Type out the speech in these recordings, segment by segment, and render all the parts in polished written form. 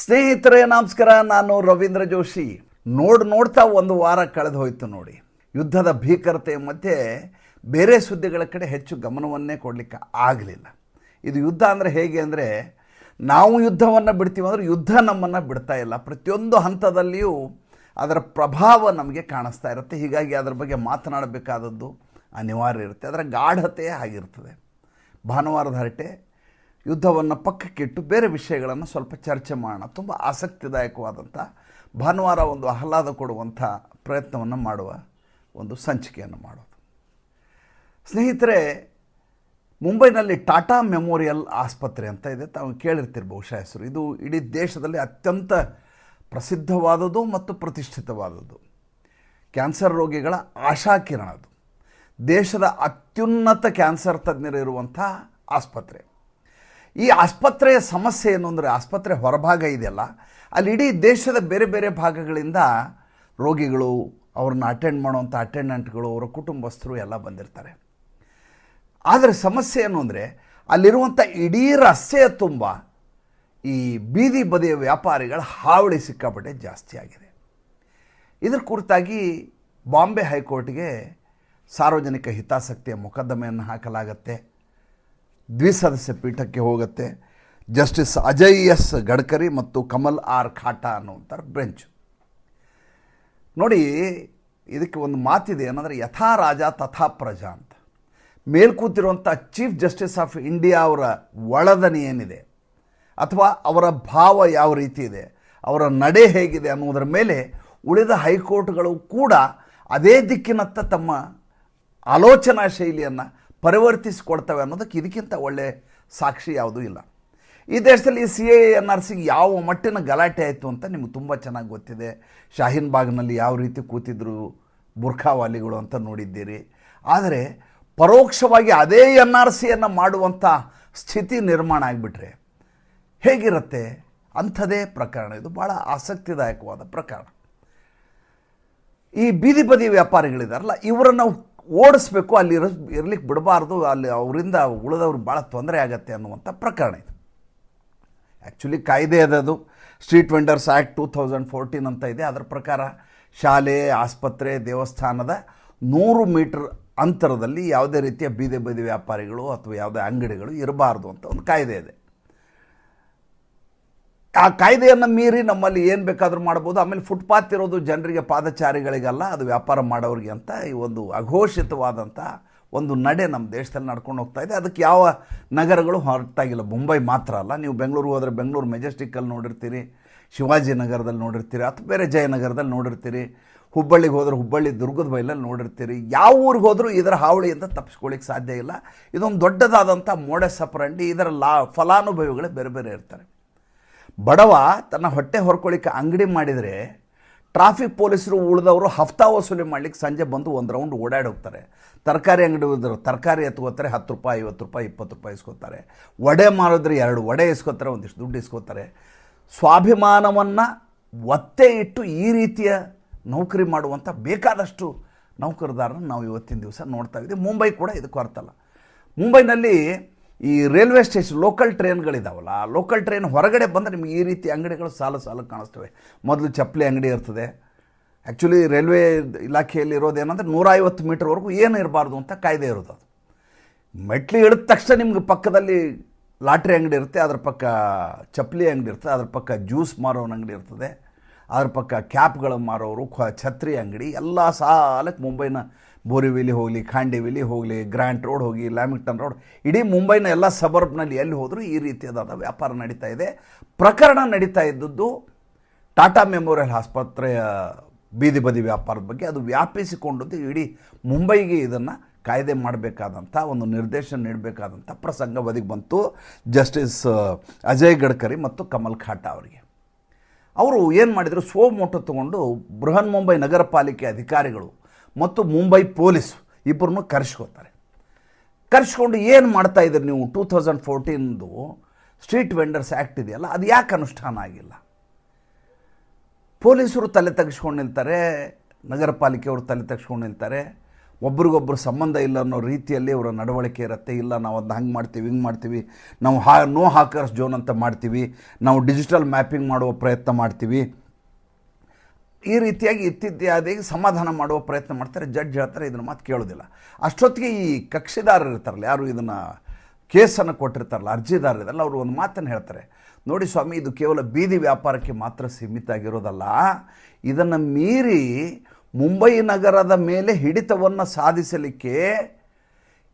ಸ್ನೇಹಿತರೆ ನಮಸ್ಕಾರ. ನಾನು ರವೀಂದ್ರ ಜೋಶಿ. ನೋಡ್ತಾ ಒಂದು ವಾರ ಕಳೆದು ಹೋಯಿತು ನೋಡಿ. ಯುದ್ಧದ ಭೀಕರತೆ ಮಧ್ಯೆ ಬೇರೆ ಸುದ್ದಿಗಳ ಕಡೆ ಹೆಚ್ಚು ಗಮನವನ್ನೇ ಕೊಡಲಿಕ್ಕೆ ಆಗಲಿಲ್ಲ. ಇದು ಯುದ್ಧ ಅಂದರೆ ಹೇಗೆ ಅಂದರೆ, ನಾವು ಯುದ್ಧವನ್ನು ಬಿಡ್ತೀವಿ ಅಂದರೆ ಯುದ್ಧ ನಮ್ಮನ್ನು ಬಿಡ್ತಾ ಇಲ್ಲ. ಪ್ರತಿಯೊಂದು ಹಂತದಲ್ಲಿಯೂ ಅದರ ಪ್ರಭಾವ ನಮಗೆ ಕಾಣಿಸ್ತಾ ಇರುತ್ತೆ. ಹೀಗಾಗಿ ಅದರ ಬಗ್ಗೆ ಮಾತನಾಡಬೇಕಾದದ್ದು ಅನಿವಾರ್ಯ ಇರುತ್ತೆ. ಅದರ ಗಾಢತೆ ಆಗಿರ್ತದೆ. ಭಾನುವಾರದ ಹರಟೆ ಯುದ್ಧವನ್ನು ಪಕ್ಕಕ್ಕಿಟ್ಟು ಬೇರೆ ವಿಷಯಗಳನ್ನು ಸ್ವಲ್ಪ ಚರ್ಚೆ ಮಾಡೋಣ. ತುಂಬ ಆಸಕ್ತಿದಾಯಕವಾದಂಥ ಭಾನುವಾರ ಒಂದು ಆಹ್ಲಾದ ಕೊಡುವಂಥ ಪ್ರಯತ್ನವನ್ನು ಮಾಡುವ ಒಂದು ಸಂಚಿಕೆಯನ್ನು ಮಾಡೋದು. ಸ್ನೇಹಿತರೆ, ಮುಂಬೈನಲ್ಲಿ ಟಾಟಾ ಮೆಮೋರಿಯಲ್ ಆಸ್ಪತ್ರೆ ಅಂತ ಇದೆ. ತಾವು ಕೇಳಿರ್ತೀರಿ ಬಹುಶಃ ಹೆಸರು. ಇದು ಇಡೀ ದೇಶದಲ್ಲಿ ಅತ್ಯಂತ ಪ್ರಸಿದ್ಧವಾದದ್ದು ಮತ್ತು ಪ್ರತಿಷ್ಠಿತವಾದದ್ದು. ಕ್ಯಾನ್ಸರ್ ರೋಗಿಗಳ ಆಶಾಕಿರಣ. ಅದು ದೇಶದ ಅತ್ಯುನ್ನತ ಕ್ಯಾನ್ಸರ್ ತಜ್ಞರಿರುವಂಥ ಆಸ್ಪತ್ರೆ. ಈ ಆಸ್ಪತ್ರೆಯ ಸಮಸ್ಯೆ ಏನು ಅಂದರೆ, ಆಸ್ಪತ್ರೆ ಹೊರಭಾಗ ಇದೆಯಲ್ಲ, ಅಲ್ಲಿ ಇಡೀ ದೇಶದ ಬೇರೆ ಬೇರೆ ಭಾಗಗಳಿಂದ ರೋಗಿಗಳು, ಅವ್ರನ್ನ ಅಟೆಂಡ್ ಮಾಡುವಂಥ ಅಟೆಂಡೆಂಟ್ಗಳು, ಅವರ ಕುಟುಂಬಸ್ಥರು ಎಲ್ಲ ಬಂದಿರ್ತಾರೆ. ಆದರೆ ಸಮಸ್ಯೆ ಏನು ಅಂದರೆ, ಅಲ್ಲಿರುವಂಥ ಇಡೀ ರಸ್ತೆಯ ತುಂಬ ಈ ಬೀದಿ ಬದಿಯ ವ್ಯಾಪಾರಿಗಳ ಹಾವಳಿ ಸಿಕ್ಕಾಪಟ್ಟೆ ಜಾಸ್ತಿ ಆಗಿದೆ. ಇದರ ಕುರಿತಾಗಿ ಬಾಂಬೆ ಹೈಕೋರ್ಟ್ಗೆ ಸಾರ್ವಜನಿಕ ಹಿತಾಸಕ್ತಿಯ ಮೊಕದ್ದಮೆಯನ್ನು ಹಾಕಲಾಗತ್ತೆ. ದ್ವಿಸದಸ್ಯ ಪೀಠಕ್ಕೆ ಹೋಗುತ್ತೆ. ಜಸ್ಟಿಸ್ ಅಜಯ್ ಎಸ್ ಗಡ್ಕರಿ ಮತ್ತು ಕಮಲ್ ಆರ್ ಖಾಟಾ ಅನ್ನುವಂಥ ಬೆಂಚ್. ನೋಡಿ, ಇದಕ್ಕೆ ಒಂದು ಮಾತಿದೆ ಏನಂದರೆ, ಯಥಾ ರಾಜ ತಥಾ ಪ್ರಜಾ ಅಂತ. ಮೇಲ್ಕೂತಿರುವಂಥ ಚೀಫ್ ಜಸ್ಟಿಸ್ ಆಫ್ ಇಂಡಿಯಾ ಅವರ ಒಳದನಿ ಏನಿದೆ, ಅಥವಾ ಅವರ ಭಾವ ಯಾವ ರೀತಿ ಇದೆ, ಅವರ ನಡೆ ಹೇಗಿದೆ ಅನ್ನೋದರ ಮೇಲೆ ಉಳಿದ ಹೈಕೋರ್ಟ್ಗಳು ಕೂಡ ಅದೇ ದಿಕ್ಕಿನತ್ತ ತಮ್ಮ ಆಲೋಚನಾ ಶೈಲಿಯನ್ನು ಪರಿವರ್ತಿಸಿಕೊಡ್ತವೆ ಅನ್ನೋದಕ್ಕೆ ಇದಕ್ಕಿಂತ ಒಳ್ಳೆಯ ಸಾಕ್ಷಿ ಯಾವುದೂ ಇಲ್ಲ. ಈ ದೇಶದಲ್ಲಿ CAA-NRCಗೆ ಯಾವ ಮಟ್ಟಿನ ಗಲಾಟೆ ಆಯಿತು ಅಂತ ನಿಮಗೆ ತುಂಬ ಚೆನ್ನಾಗಿ ಗೊತ್ತಿದೆ. ಶಾಹೀನ್ ಬಾಗ್ನಲ್ಲಿ ಯಾವ ರೀತಿ ಕೂತಿದ್ರು ಬುರ್ಖಾವಾಲಿಗಳು ಅಂತ ನೋಡಿದ್ದೀರಿ. ಆದರೆ ಪರೋಕ್ಷವಾಗಿ ಅದೇ NRCಯನ್ನು ಮಾಡುವಂಥ ಸ್ಥಿತಿ ನಿರ್ಮಾಣ ಆಗಿಬಿಟ್ರೆ ಹೇಗಿರುತ್ತೆ? ಅಂಥದೇ ಪ್ರಕರಣ ಇದು. ಭಾಳ ಆಸಕ್ತಿದಾಯಕವಾದ ಪ್ರಕರಣ. ಈ ಬೀದಿ ಬದಿ ವ್ಯಾಪಾರಿಗಳಿದಾರಲ್ಲ, ಇವರನ್ನು ಓಡಿಸ್ಬೇಕು, ಅಲ್ಲಿ ಇರಲಿಕ್ಕೆ ಬಿಡಬಾರ್ದು, ಅಲ್ಲಿ ಅವರಿಂದ ಉಳಿದವ್ರು ಭಾಳ ತೊಂದರೆ ಆಗತ್ತೆ ಅನ್ನುವಂಥ ಪ್ರಕರಣ ಇದು. ಆ್ಯಕ್ಚುಲಿ ಕಾಯ್ದೆ ಅದದು ಸ್ಟ್ರೀಟ್ ವೆಂಡರ್ಸ್ ಆ್ಯಕ್ಟ್ 2014 ಅಂತ ಇದೆ. ಅದರ ಪ್ರಕಾರ ಶಾಲೆ, ಆಸ್ಪತ್ರೆ, ದೇವಸ್ಥಾನದ 100 ಮೀಟರ್ ಅಂತರದಲ್ಲಿ ಯಾವುದೇ ರೀತಿಯ ಬೀದಿ ಬದಿ ವ್ಯಾಪಾರಿಗಳು ಅಥವಾ ಯಾವುದೇ ಅಂಗಡಿಗಳು ಇರಬಾರ್ದು ಅಂತ ಒಂದು ಕಾಯ್ದೆ ಇದೆ. ಆ ಕಾಯ್ದೆಯನ್ನು ಮೀರಿ ನಮ್ಮಲ್ಲಿ ಏನು ಬೇಕಾದರೂ ಮಾಡ್ಬೋದು. ಆಮೇಲೆ ಫುಟ್ಪಾತ್ ಇರೋದು ಜನರಿಗೆ, ಪಾದಚಾರಿಗಳಿಗಲ್ಲ, ಅದು ವ್ಯಾಪಾರ ಮಾಡೋರಿಗೆ ಅಂತ ಈ ಒಂದು ಅಘೋಷಿತವಾದಂಥ ಒಂದು ನಡೆ ನಮ್ಮ ದೇಶದಲ್ಲಿ ನಡ್ಕೊಂಡು ಹೋಗ್ತಾ ಇದೆ. ಅದಕ್ಕೆ ಯಾವ ನಗರಗಳು ಹೊರತಾಗಿಲ್ಲ. ಮುಂಬೈ ಮಾತ್ರ ಅಲ್ಲ, ನೀವು ಬೆಂಗಳೂರಿಗೆ ಹೋದರೆ ಬೆಂಗಳೂರು ಮೆಜೆಸ್ಟಿಕ್ಕಲ್ಲಿ ನೋಡಿರ್ತೀರಿ, ಶಿವಾಜಿನಗರದಲ್ಲಿ ನೋಡಿರ್ತೀರಿ, ಅಥವಾ ಬೇರೆ ಜಯನಗರದಲ್ಲಿ ನೋಡಿರ್ತೀರಿ. ಹುಬ್ಬಳ್ಳಿಗೆ ಹೋದರೆ ಹುಬ್ಬಳ್ಳಿ ದುರ್ಗದ ಬೈಲಲ್ಲಿ ನೋಡಿರ್ತೀರಿ. ಯಾವ ಊರಿಗೆ ಹೋದರೂ ಇದರ ಹಾವಳಿಯಿಂದ ತಪ್ಪಿಸ್ಕೊಳ್ಳಿಕ್ಕೆ ಸಾಧ್ಯ ಇಲ್ಲ. ಇದೊಂದು ದೊಡ್ಡದಾದಂಥ ಮೋಡಸ್ ಆಪರಂಡಿ. ಇದರ ಫಲಾನುಭವಿಗಳೇ ಬೇರೆ ಬೇರೆ ಇರ್ತಾರೆ. ಬಡವ ತನ್ನ ಹೊಟ್ಟೆ ಹೊರ್ಕೊಳ್ಳಿಕ್ಕೆ ಅಂಗಡಿ ಮಾಡಿದರೆ ಟ್ರಾಫಿಕ್ ಪೊಲೀಸರು ಉಳಿದವರು ಹಫ್ತಾ ವಸೂಲಿ ಮಾಡಲಿಕ್ಕೆ ಸಂಜೆ ಬಂದು ಒಂದು ರೌಂಡ್ ಓಡಾಡಿ ಹೋಗ್ತಾರೆ. ತರಕಾರಿ ಅಂಗಡಿ ಹೋದ್ರು ತರಕಾರಿ ಎತ್ಕೋತಾರೆ, 10 ರೂಪಾಯಿ, 50 ರೂಪಾಯಿ, 20 ರೂಪಾಯಿ ಇಸ್ಕೋತಾರೆ. ವಡೆ ಮಾರಿದ್ರೆ 2 ವಡೆ ಇಸ್ಕೋತಾರೆ, ಒಂದಿಷ್ಟು ದುಡ್ಡು ಇಸ್ಕೋತಾರೆ. ಸ್ವಾಭಿಮಾನವನ್ನು ಒತ್ತೆ ಇಟ್ಟು ಈ ರೀತಿಯ ನೌಕರಿ ಮಾಡುವಂಥ ಬೇಕಾದಷ್ಟು ನೌಕರದಾರರನ್ನು ನಾವು ಇವತ್ತಿನ ದಿವಸ ನೋಡ್ತಾ ಇದ್ದೀವಿ. ಮುಂಬೈ ಕೂಡ ಇದಕ್ಕೆ ಹೊರತಲ್ಲ. ಮುಂಬೈನಲ್ಲಿ ಈ ರೈಲ್ವೆ ಸ್ಟೇಷನ್ ಲೋಕಲ್ ಟ್ರೈನ್ಗಳಿದಾವಲ್ಲ, ಆ ಲೋಕಲ್ ಟ್ರೈನ್ ಹೊರಗಡೆ ಬಂದರೆ ನಿಮಗೆ ಈ ರೀತಿ ಅಂಗಡಿಗಳು ಸಾಲು ಕಾಣಿಸ್ತವೆ. ಮೊದಲು ಚಪ್ಪಲಿ ಅಂಗಡಿ ಇರ್ತದೆ. ಆ್ಯಕ್ಚುಲಿ ರೈಲ್ವೆ ಇಲಾಖೆಯಲ್ಲಿ ಇರೋದೇನೆಂದರೆ 150 ಮೀಟರ್ವರೆಗೂ ಏನು ಇರಬಾರ್ದು ಅಂತ ಕಾಯ್ದೆ ಇರೋದು. ಅದು ಮೆಟ್ಲಿ ಇಳಿದ ತಕ್ಷಣ ನಿಮ್ಗೆ ಪಕ್ಕದಲ್ಲಿ ಲಾಟ್ರಿ ಅಂಗಡಿ ಇರುತ್ತೆ, ಅದ್ರ ಪಕ್ಕ ಚಪ್ಪಲಿ ಅಂಗಡಿ ಇರ್ತದೆ, ಅದ್ರ ಪಕ್ಕ ಜ್ಯೂಸ್ ಮಾರೋನ ಅಂಗಡಿ ಇರ್ತದೆ, ಅದ್ರ ಪಕ್ಕ ಕ್ಯಾಪ್ಗಳು ಮಾರೋರು, ಛತ್ರಿ ಅಂಗಡಿ ಎಲ್ಲ ಸಾಲಕ್ಕೆ ಮುಂಬೈನ ಬೋರಿವಿಲಿ ಹೋಗಲಿ, ಖಾಂಡಿವಿಲಿ ಹೋಗಲಿ, ಗ್ರ್ಯಾಂಟ್ ರೋಡ್ ಹೋಗಿ, ಲ್ಯಾಮಿಂಗ್ಟನ್ ರೋಡ್, ಇಡೀ ಮುಂಬೈನ ಎಲ್ಲ ಸಬರ್ಬ್ನಲ್ಲಿ ಎಲ್ಲಿ ಹೋದರೂ ಈ ರೀತಿಯಾದ ವ್ಯಾಪಾರ ನಡೀತಾ ಇದೆ. ಪ್ರಕರಣ ನಡೀತಾ ಇದ್ದದ್ದು ಟಾಟಾ ಮೆಮೋರಿಯಲ್ ಆಸ್ಪತ್ರೆಯ ಬೀದಿ ಬದಿ ವ್ಯಾಪಾರದ ಬಗ್ಗೆ. ಅದು ವ್ಯಾಪಿಸಿಕೊಂಡದ್ದು ಇಡೀ ಮುಂಬೈಗೆ ಇದನ್ನು ಕಾಯ್ದೆ ಮಾಡಬೇಕಾದಂಥ ಒಂದು ನಿರ್ದೇಶನ ನೀಡಬೇಕಾದಂಥ ಪ್ರಸಂಗ ಬದಿಗೆ ಬಂತು ಜಸ್ಟಿಸ್ ಅಜಯ್ ಗಡ್ಕರಿ ಮತ್ತು ಕಮಲ್ ಖಾಟಾ ಅವರಿಗೆ. ಅವರು ಏನು ಮಾಡಿದರು, ಮೋಟೋ ತೊಗೊಂಡು ಬೃಹನ್ ಮುಂಬೈ ನಗರ ಪಾಲಿಕೆ ಅಧಿಕಾರಿಗಳು ಮತ್ತು ಮುಂಬೈ ಪೊಲೀಸು ಇಬ್ಬರನ್ನು ಕರೆಸ್ಕೊಂಡು ಏನು ಮಾಡ್ತಾಯಿದ್ದೀರಿ ನೀವು? 2014 ಸ್ಟ್ರೀಟ್ ವೆಂಡರ್ಸ್ ಆ್ಯಕ್ಟ್ ಇದೆಯಲ್ಲ, ಅದು ಯಾಕೆ ಅನುಷ್ಠಾನ ಆಗಿಲ್ಲ? ಪೊಲೀಸರು ತಲೆ ತೆಗೆಸ್ಕೊಂಡು ನಿಲ್ತಾರೆ, ನಗರ ಪಾಲಿಕೆಯವರು ತಲೆ ತೆಗೆಸ್ಕೊಂಡು ನಿಲ್ತಾರೆ. ಒಬ್ರಿಗೊಬ್ರು ಸಂಬಂಧ ಇಲ್ಲ ಅನ್ನೋ ರೀತಿಯಲ್ಲಿ ಅವರ ನಡವಳಿಕೆ ಇರುತ್ತೆ. ಇಲ್ಲ ನಾವು ಅದನ್ನ ಹಂಗೆ ಮಾಡ್ತೀವಿ, ಹಿಂಗೆ ಮಾಡ್ತೀವಿ, ನಾವು ನೋ ಹಾಕರ್ಸ್ ಜೋನ್ ಅಂತ ಮಾಡ್ತೀವಿ, ನಾವು ಡಿಜಿಟಲ್ ಮ್ಯಾಪಿಂಗ್ ಮಾಡುವ ಪ್ರಯತ್ನ ಮಾಡ್ತೀವಿ, ಈ ರೀತಿಯಾಗಿ ಇತ್ಯಾದಿ ಸಮಾಧಾನ ಮಾಡುವ ಪ್ರಯತ್ನ ಮಾಡ್ತಾರೆ. ಜಡ್ಜ್ ಹೇಳ್ತಾರೆ ಇದನ್ನು ಮಾತು ಕೇಳೋದಿಲ್ಲ. ಅಷ್ಟೊತ್ತಿಗೆ ಈ ಕಕ್ಷಿದಾರರು ಇರ್ತಾರಲ್ಲ, ಯಾರು ಇದನ್ನು ಕೇಸನ್ನು ಕೊಟ್ಟಿರ್ತಾರಲ್ಲ, ಅರ್ಜಿದಾರರಿದಲ್ಲ, ಅವರು ಒಂದು ಮಾತನ್ನು ಹೇಳ್ತಾರೆ, ನೋಡಿ ಸ್ವಾಮಿ, ಇದು ಕೇವಲ ಬೀದಿ ವ್ಯಾಪಾರಕ್ಕೆ ಮಾತ್ರ ಸೀಮಿತ ಆಗಿರೋದಲ್ಲ, ಇದನ್ನು ಮೀರಿ ಮುಂಬೈ ನಗರದ ಮೇಲೆ ಹಿಡಿತವನ್ನು ಸಾಧಿಸಲಿಕ್ಕೆ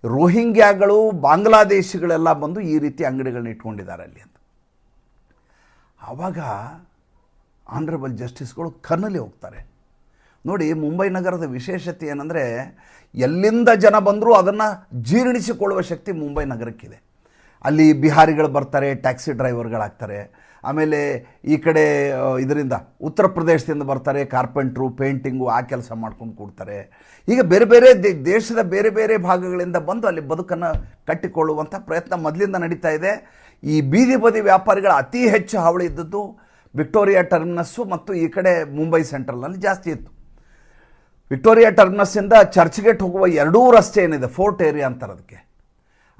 ರೋಹಿಂಗ್ಯಾಗಳು, ಬಾಂಗ್ಲಾದೇಶಿಗಳೆಲ್ಲ ಬಂದು ಈ ರೀತಿ ಅಂಗಡಿಗಳನ್ನ ಇಟ್ಕೊಂಡಿದ್ದಾರೆ ಅಲ್ಲಿ ಅಂತ. ಆವಾಗ ಆನರಬಲ್ ಜಸ್ಟಿಸ್ಗಳು ಕಣ್ಣಲ್ಲಿ ಹೋಗ್ತಾರೆ. ನೋಡಿ, ಮುಂಬೈ ನಗರದ ವಿಶೇಷತೆ ಏನಂದರೆ, ಎಲ್ಲಿಂದ ಜನ ಬಂದರೂ ಅದನ್ನು ಜೀರ್ಣಿಸಿಕೊಳ್ಳುವ ಶಕ್ತಿ ಮುಂಬೈ ನಗರಕ್ಕಿದೆ. ಅಲ್ಲಿ ಬಿಹಾರಿಗಳು ಬರ್ತಾರೆ, ಟ್ಯಾಕ್ಸಿ ಡ್ರೈವರ್ಗಳಾಗ್ತಾರೆ. ಆಮೇಲೆ ಈ ಕಡೆ ಇದರಿಂದ ಉತ್ತರ ಪ್ರದೇಶದಿಂದ ಬರ್ತಾರೆ, ಕಾರ್ಪೆಂಟ್ರು, ಪೇಂಟಿಂಗು ಆ ಕೆಲಸ ಮಾಡ್ಕೊಂಡು ಕೂಡ್ತಾರೆ. ಈಗ ಬೇರೆ ಬೇರೆ ದೇಶದ ಬೇರೆ ಬೇರೆ ಭಾಗಗಳಿಂದ ಬಂದು ಅಲ್ಲಿ ಬದುಕನ್ನು ಕಟ್ಟಿಕೊಳ್ಳುವಂಥ ಪ್ರಯತ್ನ ಮೊದಲಿಂದ ನಡೀತಾ ಇದೆ. ಈ ಬೀದಿ ಬದಿ ವ್ಯಾಪಾರಿಗಳ ಅತಿ ಹೆಚ್ಚು ಹಾವಳಿ ಇದ್ದದ್ದು ವಿಕ್ಟೋರಿಯಾ ಟರ್ಮಿನಸ್ಸು ಮತ್ತು ಈ ಕಡೆ ಮುಂಬೈ ಸೆಂಟ್ರಲ್ನಲ್ಲಿ ಜಾಸ್ತಿ ಇತ್ತು. ವಿಕ್ಟೋರಿಯಾ ಟರ್ಮಿನಸ್ಸಿಂದ ಚರ್ಚ್ ಗೇಟ್ ಹೋಗುವ ಎರಡೂ ರಸ್ತೆ ಏನಿದೆ, ಫೋರ್ಟ್ ಏರಿಯಾ ಅಂತಾರೆ ಅದಕ್ಕೆ,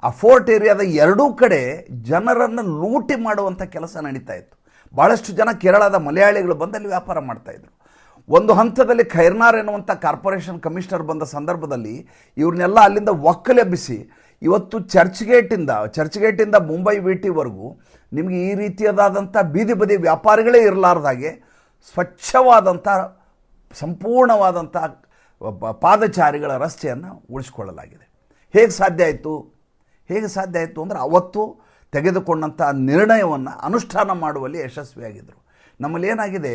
ಆ ಫೋರ್ಟ್ ಏರಿಯಾದ ಎರಡೂ ಕಡೆ ಜನರನ್ನು ಲೂಟಿ ಮಾಡುವಂಥ ಕೆಲಸ ನಡೀತಾ ಇತ್ತು. ಭಾಳಷ್ಟು ಜನ ಕೇರಳದ ಮಲಯಾಳಿಗಳು ಬಂದು ಅಲ್ಲಿ ವ್ಯಾಪಾರ ಮಾಡ್ತಾಯಿದ್ರು. ಒಂದು ಹಂತದಲ್ಲಿ ಖೈರ್ನಾರ್ ಎನ್ನುವಂಥ ಕಾರ್ಪೊರೇಷನ್ ಕಮಿಷನರ್ ಬಂದ ಸಂದರ್ಭದಲ್ಲಿ ಇವ್ರನ್ನೆಲ್ಲ ಅಲ್ಲಿಂದ ಒಕ್ಕಲೆಬ್ಬಿಸಿ, ಇವತ್ತು ಚರ್ಚ್ ಗೇಟಿಂದ ಮುಂಬೈ ವಿಟಿವರೆಗೂ ನಿಮಗೆ ಈ ರೀತಿಯಾದಂಥ ಬೀದಿ ಬದಿ ವ್ಯಾಪಾರಿಗಳೇ ಇರಲಾರ್ದಾಗೆ ಸ್ವಚ್ಛವಾದಂಥ ಸಂಪೂರ್ಣವಾದಂಥ ಪಾದಚಾರಿಗಳ ರಸ್ತೆಯನ್ನು ಉಳಿಸ್ಕೊಳ್ಳಲಾಗಿದೆ. ಹೇಗೆ ಸಾಧ್ಯ ಆಯಿತು ಅಂದರೆ ಅವತ್ತು ತೆಗೆದುಕೊಂಡಂಥ ನಿರ್ಣಯವನ್ನು ಅನುಷ್ಠಾನ ಮಾಡುವಲ್ಲಿ ಯಶಸ್ವಿಯಾಗಿದ್ದರು. ನಮ್ಮಲ್ಲಿ ಏನಾಗಿದೆ,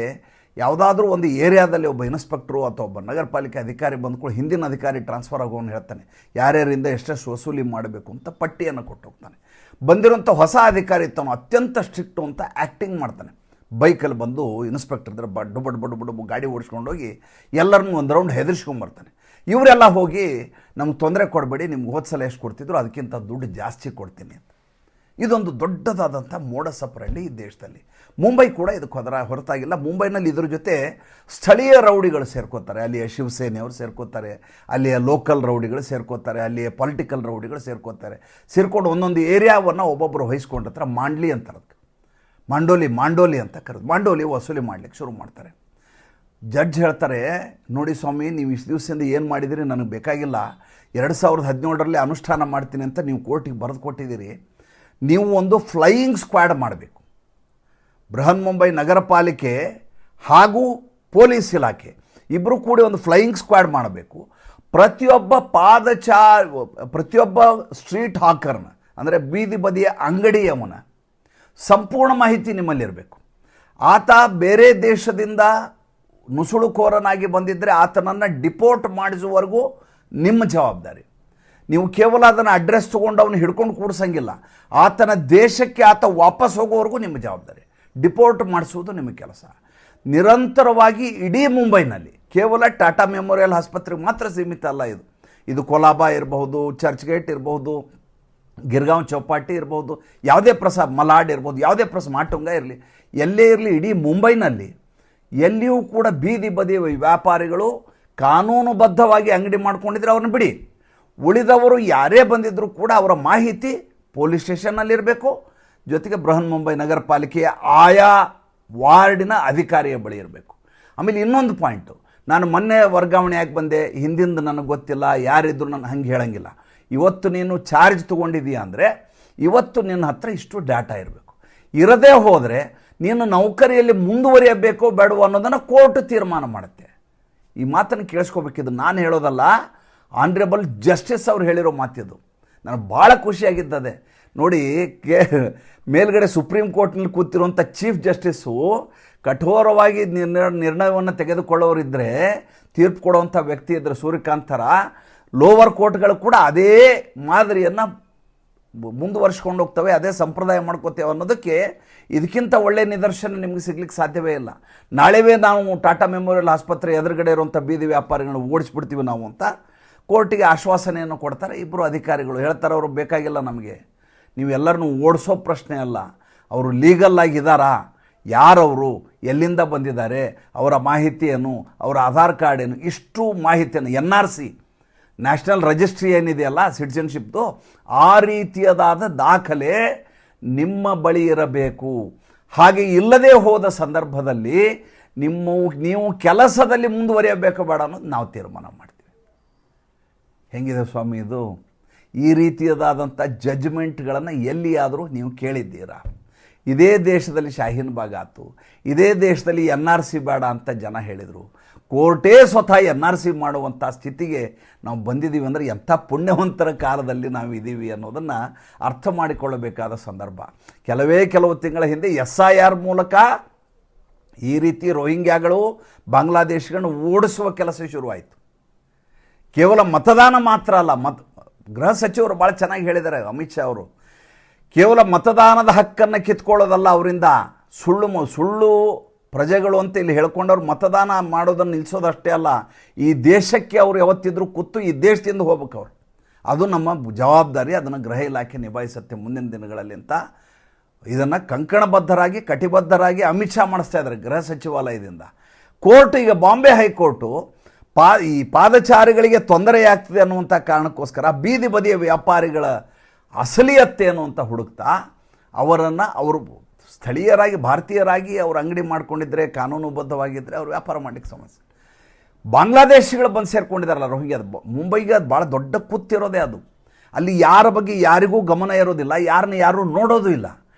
ಯಾವುದಾದ್ರೂ ಒಂದು ಏರಿಯಾದಲ್ಲಿ ಒಬ್ಬ ಇನ್ಸ್ಪೆಕ್ಟ್ರು ಅಥವಾ ಒಬ್ಬ ನಗರ ಪಾಲಿಕೆ ಅಧಿಕಾರಿ ಬಂದ್ಕೊಂಡು ಹಿಂದಿನ ಅಧಿಕಾರಿ ಟ್ರಾನ್ಸ್ಫರ್ ಆಗೋನು ಹೇಳ್ತಾನೆ, ಯಾರ್ಯಾರಿಂದ ಎಷ್ಟೆಷ್ಟು ವಸೂಲಿ ಮಾಡಬೇಕು ಅಂತ ಪಟ್ಟಿಯನ್ನು ಕೊಟ್ಟು ಹೋಗ್ತಾನೆ. ಬಂದಿರೋಂಥ ಹೊಸ ಅಧಿಕಾರಿ ಇರ್ತಾನೋ ಅತ್ಯಂತ ಸ್ಟ್ರಿಕ್ಟು ಅಂತ ಆ್ಯಕ್ಟಿಂಗ್ ಮಾಡ್ತಾನೆ. ಬೈಕಲ್ಲಿ ಬಂದು ಇನ್ಸ್ಪೆಕ್ಟರ್ ಇದ್ರೆ ಬಡ್ಡು ಗಾಡಿ ಓಡಿಸ್ಕೊಂಡೋಗಿ ಎಲ್ಲರನ್ನೂ ಒಂದು ರೌಂಡ್ ಹೆದರ್ಸ್ಕೊಂಬರ್ತಾನೆ. ಇವರೆಲ್ಲ ಹೋಗಿ ನಮ್ಗೆ ತೊಂದರೆ ಕೊಡಬೇಡಿ, ನಿಮ್ಗೆ ಹೋದ ಸಲ ಎಷ್ಟು ಕೊಡ್ತಿದ್ರು ಅದಕ್ಕಿಂತ ದುಡ್ಡು ಜಾಸ್ತಿ ಕೊಡ್ತೀನಿ ಅಂತ. ಇದೊಂದು ದೊಡ್ಡದಾದಂಥ ಮೋಡಸ್ ಆಪರೆಂಡಿ ಈ ದೇಶದಲ್ಲಿ. ಮುಂಬೈ ಕೂಡ ಇದಕ್ಕೆ ಹೊರತಾಗಿಲ್ಲ. ಮುಂಬೈನಲ್ಲಿ ಇದ್ರ ಜೊತೆ ಸ್ಥಳೀಯ ರೌಡಿಗಳು ಸೇರ್ಕೋತಾರೆ, ಅಲ್ಲಿಯ ಶಿವಸೇನೆಯವರು ಸೇರ್ಕೋತಾರೆ, ಅಲ್ಲಿಯ ಲೋಕಲ್ ರೌಡಿಗಳು ಸೇರ್ಕೋತಾರೆ, ಅಲ್ಲಿಯ ಪೊಲಿಟಿಕಲ್ ರೌಡಿಗಳು ಸೇರ್ಕೊಂಡು ಒಂದೊಂದು ಏರಿಯಾವನ್ನು ಒಬ್ಬೊಬ್ಬರು ವಹಿಸ್ಕೊಂಡಿರ್ತಾರೆ. ಮಾಂಡ್ಲಿ ಅಂತಾರೆ, ಮಾಂಡೋಲಿ ಅಂತ ಕರೆದು ಮಾಂಡೋಲಿ ವಸೂಲಿ ಮಾಡಲಿಕ್ಕೆ ಶುರು ಮಾಡ್ತಾರೆ. ಜಡ್ಜ್ ಹೇಳ್ತಾರೆ, ನೋಡಿ ಸ್ವಾಮಿ, ನೀವು ಇಷ್ಟು ದಿವಸದಿಂದ ಏನು ಮಾಡಿದಿರಿ ನನಗೆ ಬೇಕಾಗಿಲ್ಲ, 2017ರಲ್ಲಿ ಅನುಷ್ಠಾನ ಮಾಡ್ತೀನಿ ಅಂತ ನೀವು ಕೋರ್ಟಿಗೆ ಬರೆದು ಕೊಟ್ಟಿದ್ದೀರಿ. ನೀವು ಒಂದು ಫ್ಲೈಯಿಂಗ್ ಸ್ಕ್ವಾಡ್ ಮಾಡಬೇಕು. ಬೃಹನ್ ಮುಂಬೈ ನಗರ ಪಾಲಿಕೆ ಹಾಗೂ ಪೊಲೀಸ್ ಇಲಾಖೆ ಇಬ್ಬರು ಕೂಡಿ ಒಂದು ಫ್ಲೈಯಿಂಗ್ ಸ್ಕ್ವಾಡ್ ಮಾಡಬೇಕು. ಪ್ರತಿಯೊಬ್ಬ ಸ್ಟ್ರೀಟ್ ಹಾಕರ್ನ, ಅಂದರೆ ಬೀದಿ ಬದಿಯ ಅಂಗಡಿಯವನ ಸಂಪೂರ್ಣ ಮಾಹಿತಿ ನಿಮ್ಮಲ್ಲಿರಬೇಕು. ಆತ ಬೇರೆ ದೇಶದಿಂದ ನುಸುಳುಕೋರನಾಗಿ ಬಂದಿದ್ದರೆ ಆತನನ್ನು ಡಿಪೋರ್ಟ್ ಮಾಡಿಸುವವರೆಗೂ ನಿಮ್ಮ ಜವಾಬ್ದಾರಿ. ನೀವು ಕೇವಲ ಅದನ್ನು ಅಡ್ರೆಸ್ ತೊಗೊಂಡು ಅವನು ಹಿಡ್ಕೊಂಡು ಕೂಡಿಸಂಗಿಲ್ಲ, ಆತನ ದೇಶಕ್ಕೆ ಆತ ವಾಪಸ್ ಹೋಗೋವರೆಗೂ ನಿಮ್ಮ ಜವಾಬ್ದಾರಿ. ಡಿಪೋರ್ಟ್ ಮಾಡಿಸುವುದು ನಿಮ್ಮ ಕೆಲಸ. ನಿರಂತರವಾಗಿ ಇಡೀ ಮುಂಬೈನಲ್ಲಿ ಕೇವಲ ಟಾಟಾ ಮೆಮೋರಿಯಲ್ ಆಸ್ಪತ್ರೆಗೆ ಮಾತ್ರ ಸೀಮಿತ ಅಲ್ಲ ಇದು ಕೊಲಾಬಾ ಇರಬಹುದು, ಚರ್ಚ್ ಗೇಟ್ ಇರಬಹುದು, ಗಿರ್ಗಾಂವ್ ಚೌಪಾಟಿ ಇರ್ಬೋದು, ಯಾವುದೇ ಮಲಾಡ್ ಇರ್ಬೋದು, ಯಾವುದೇ ಮಾಟುಂಗ ಇರಲಿ, ಎಲ್ಲೇ ಇರಲಿ, ಇಡೀ ಮುಂಬೈನಲ್ಲಿ ಎಲ್ಲಿಯೂ ಕೂಡ ಬೀದಿ ಬದಿ ವ್ಯಾಪಾರಿಗಳು ಕಾನೂನುಬದ್ಧವಾಗಿ ಅಂಗಡಿ ಮಾಡ್ಕೊಂಡಿದ್ರೆ ಅವ್ರನ್ನ ಬಿಡಿ. ಉಳಿದವರು ಯಾರೇ ಬಂದಿದ್ದರೂ ಕೂಡ ಅವರ ಮಾಹಿತಿ ಪೊಲೀಸ್ ಸ್ಟೇಷನ್ನಲ್ಲಿರಬೇಕು, ಜೊತೆಗೆ ಬೃಹನ್ ಮುಂಬೈ ನಗರ ಪಾಲಿಕೆಯ ಆಯಾ ವಾರ್ಡಿನ ಅಧಿಕಾರಿಯ ಬಳಿ ಇರಬೇಕು. ಆಮೇಲೆ ಇನ್ನೊಂದು ಪಾಯಿಂಟು, ನಾನು ಮೊನ್ನೆ ವರ್ಗಾವಣೆ ಯಾಕೆ ಬಂದೆ, ಹಿಂದಿಂದ ನನಗೆ ಗೊತ್ತಿಲ್ಲ, ಯಾರಿದ್ರು ನಾನು ಹಂಗೆ ಹೇಳಂಗಿಲ್ಲ. ಇವತ್ತು ನೀನು ಚಾರ್ಜ್ ತೊಗೊಂಡಿದ್ದೀಯ ಅಂದರೆ ಇವತ್ತು ನಿನ್ನ ಹತ್ರ ಇಷ್ಟು ಡಾಟಾ ಇರಬೇಕು. ಇರದೇ ಹೋದರೆ ನೀನು ನೌಕರಿಯಲ್ಲಿ ಮುಂದುವರಿಯಬೇಕೋ ಬೇಡವೋ ಅನ್ನೋದನ್ನು ಕೋರ್ಟ್ ತೀರ್ಮಾನ ಮಾಡುತ್ತೆ. ಈ ಮಾತನ್ನು ಕೇಳಿಸ್ಕೋಬೇಕಿದ್ದು ನಾನು ಹೇಳೋದಲ್ಲ, ಆನರೇಬಲ್ ಜಸ್ಟಿಸ್ ಅವ್ರು ಹೇಳಿರೋ ಮಾತಿದು. ನನಗೆ ಭಾಳ ಖುಷಿಯಾಗಿದ್ದದೆ ನೋಡಿ. ಮೇಲ್ಗಡೆ ಸುಪ್ರೀಂ ಕೋರ್ಟ್ನಲ್ಲಿ ಕೂತಿರುವಂಥ ಚೀಫ್ ಜಸ್ಟಿಸ್ಸು ಕಠೋರವಾಗಿ ನಿರ್ಣಯವನ್ನು ತೆಗೆದುಕೊಳ್ಳೋರಿದ್ದರೆ, ತೀರ್ಪು ಕೊಡುವಂಥ ವ್ಯಕ್ತಿ ಇದ್ದರೆ ಸೂರ್ಯಕಾಂತ್ ಥರ, ಲೋವರ್ ಕೋರ್ಟ್ಗಳು ಕೂಡ ಅದೇ ಮಾದರಿಯನ್ನು ಮುಂದುವರ್ಸ್ಕೊಂಡು ಹೋಗ್ತವೆ, ಅದೇ ಸಂಪ್ರದಾಯ ಮಾಡ್ಕೋತೇವೆ ಅನ್ನೋದಕ್ಕೆ ಇದಕ್ಕಿಂತ ಒಳ್ಳೆಯ ನಿದರ್ಶನ ನಿಮಗೆ ಸಿಗ್ಲಿಕ್ಕೆ ಸಾಧ್ಯವೇ ಇಲ್ಲ. ನಾಳೆವೇ ನಾವು ಟಾಟಾ ಮೆಮೋರಿಯಲ್ ಆಸ್ಪತ್ರೆ ಎದುರುಗಡೆ ಇರುವಂಥ ಬೀದಿ ವ್ಯಾಪಾರಿಗಳನ್ನ ಓಡಿಸ್ಬಿಡ್ತೀವಿ ನಾವು ಅಂತ ಕೋರ್ಟಿಗೆ ಆಶ್ವಾಸನೆಯನ್ನು ಕೊಡ್ತಾರೆ ಇಬ್ಬರು ಅಧಿಕಾರಿಗಳು. ಹೇಳ್ತಾರೆ, ಅವರು ಬೇಕಾಗಿಲ್ಲ ನಮಗೆ, ನೀವೆಲ್ಲರನ್ನೂ ಓಡಿಸೋ ಪ್ರಶ್ನೆ ಅಲ್ಲ, ಅವರು ಲೀಗಲ್ ಆಗಿದ್ದಾರಾ, ಯಾರವರು, ಎಲ್ಲಿಂದ ಬಂದಿದ್ದಾರೆ, ಅವರ ಮಾಹಿತಿ ಏನು, ಅವರ ಆಧಾರ್ ಕಾರ್ಡ್ ಏನು, ಇಷ್ಟು ಮಾಹಿತಿಯನ್ನು NRC ನ್ಯಾಷನಲ್ ರಿಜಿಸ್ಟ್ರಿ ಏನಿದೆಯಲ್ಲ ಸಿಟಿಜನ್ಶಿಪ್ದು, ಆ ರೀತಿಯದಾದ ದಾಖಲೆ ನಿಮ್ಮ ಬಳಿ ಇರಬೇಕು. ಹಾಗೆ ಇಲ್ಲದೆ ಹೋದ ಸಂದರ್ಭದಲ್ಲಿ ನೀವು ಕೆಲಸದಲ್ಲಿ ಮುಂದುವರಿಯಬೇಕು ಬೇಡ ಅನ್ನೋದು ನಾವು ತೀರ್ಮಾನ ಮಾಡ್ತೀವಿ. ಹೆಂಗಿದೆ ಸ್ವಾಮಿ ಇದು? ಈ ರೀತಿಯದಾದಂಥ ಜಡ್ಜ್ಮೆಂಟ್ಗಳನ್ನು ಎಲ್ಲಿಯಾದರೂ ನೀವು ಕೇಳಿದ್ದೀರಾ? ಇದೇ ದೇಶದಲ್ಲಿ ಶಾಹೀನ್ ಬಾಗ್ ಆಯ್ತು, ಇದೇ ದೇಶದಲ್ಲಿ NRC ಬೇಡ ಅಂತ ಜನ ಹೇಳಿದರು. ಕೋರ್ಟೇ ಸ್ವತಃ NRC ಮಾಡುವಂಥ ಸ್ಥಿತಿಗೆ ನಾವು ಬಂದಿದ್ದೀವಿ ಅಂದರೆ ಎಂಥ ಪುಣ್ಯವಂತರ ಕಾಲದಲ್ಲಿ ನಾವು ಇದ್ದೀವಿ ಅನ್ನೋದನ್ನು ಅರ್ಥ ಮಾಡಿಕೊಳ್ಳಬೇಕಾದ ಸಂದರ್ಭ. ಕೆಲವು ತಿಂಗಳ ಹಿಂದೆ SIR ಮೂಲಕ ಈ ರೀತಿ ರೋಹಿಂಗ್ಯಾಗಳು ಬಾಂಗ್ಲಾದೇಶಗಳನ್ನು ಓಡಿಸುವ ಕೆಲಸ ಶುರುವಾಯಿತು. ಕೇವಲ ಮತದಾನ ಮಾತ್ರ ಅಲ್ಲ, ಗೃಹ ಸಚಿವರು ಭಾಳ ಚೆನ್ನಾಗಿ ಹೇಳಿದ್ದಾರೆ, ಅಮಿತ್ ಶಾ ಅವರು. ಕೇವಲ ಮತದಾನದ ಹಕ್ಕನ್ನು ಕಿತ್ಕೊಳ್ಳೋದಲ್ಲ ಅವರಿಂದ, ಸುಳ್ಳು ಪ್ರಜೆಗಳು ಅಂತ ಇಲ್ಲಿ ಹೇಳ್ಕೊಂಡವ್ರು ಮತದಾನ ಮಾಡೋದನ್ನು ನಿಲ್ಲಿಸೋದಷ್ಟೇ ಅಲ್ಲ, ಈ ದೇಶಕ್ಕೆ ಅವರು ಯಾವತ್ತಿದ್ರೂ ಕೂತು ಈ ದೇಶದಿಂದ ಹೋಗ್ಬೇಕು ಅವರು. ಅದು ನಮ್ಮ ಜವಾಬ್ದಾರಿ, ಅದನ್ನು ಗೃಹ ಇಲಾಖೆ ನಿಭಾಯಿಸುತ್ತೆ ಮುಂದಿನ ದಿನಗಳಲ್ಲಿ ಅಂತ ಇದನ್ನು ಕಂಕಣಬದ್ಧರಾಗಿ ಕಟಿಬದ್ಧರಾಗಿ ಅಮಿತ್ ಶಾ ಮಾಡಿಸ್ತಾ ಇದ್ದಾರೆ ಗೃಹ ಸಚಿವಾಲಯದಿಂದ. ಕೋರ್ಟ್ ಈಗ ಬಾಂಬೆ ಹೈಕೋರ್ಟು ಈ ಪಾದಚಾರಿಗಳಿಗೆ ತೊಂದರೆಯಾಗ್ತದೆ ಅನ್ನುವಂಥ ಕಾರಣಕ್ಕೋಸ್ಕರ ಬೀದಿ ಬದಿಯ ವ್ಯಾಪಾರಿಗಳ ಅಸಲಿಯತ್ತೇನು ಅಂತ ಹುಡುಕ್ತಾ ಅವರು ಸ್ಥಳೀಯರಾಗಿ ಭಾರತೀಯರಾಗಿ ಅವರು ಅಂಗಡಿ ಮಾಡ್ಕೊಂಡಿದ್ರೆ, ಕಾನೂನುಬದ್ಧವಾಗಿದ್ದರೆ ಅವ್ರು ವ್ಯಾಪಾರ ಮಾಡಲಿಕ್ಕೆ ಸಮಸ್ಯೆ. ಬಾಂಗ್ಲಾದೇಶಿಗಳು ಬಂದು ಸೇರ್ಕೊಂಡಿದ್ದಾರಲ್ಲ ರೋಹಿಂಗ್ಯ, ಮುಂಬೈಗೆ ಅದು ಭಾಳ ದೊಡ್ಡ ಕುತ್ತಿರೋದೇ ಅದು. ಅಲ್ಲಿ ಯಾರ ಬಗ್ಗೆ ಯಾರಿಗೂ ಗಮನ ಇರೋದಿಲ್ಲ, ಯಾರನ್ನ ಯಾರೂ ನೋಡೋದು ಇಲ್ಲ.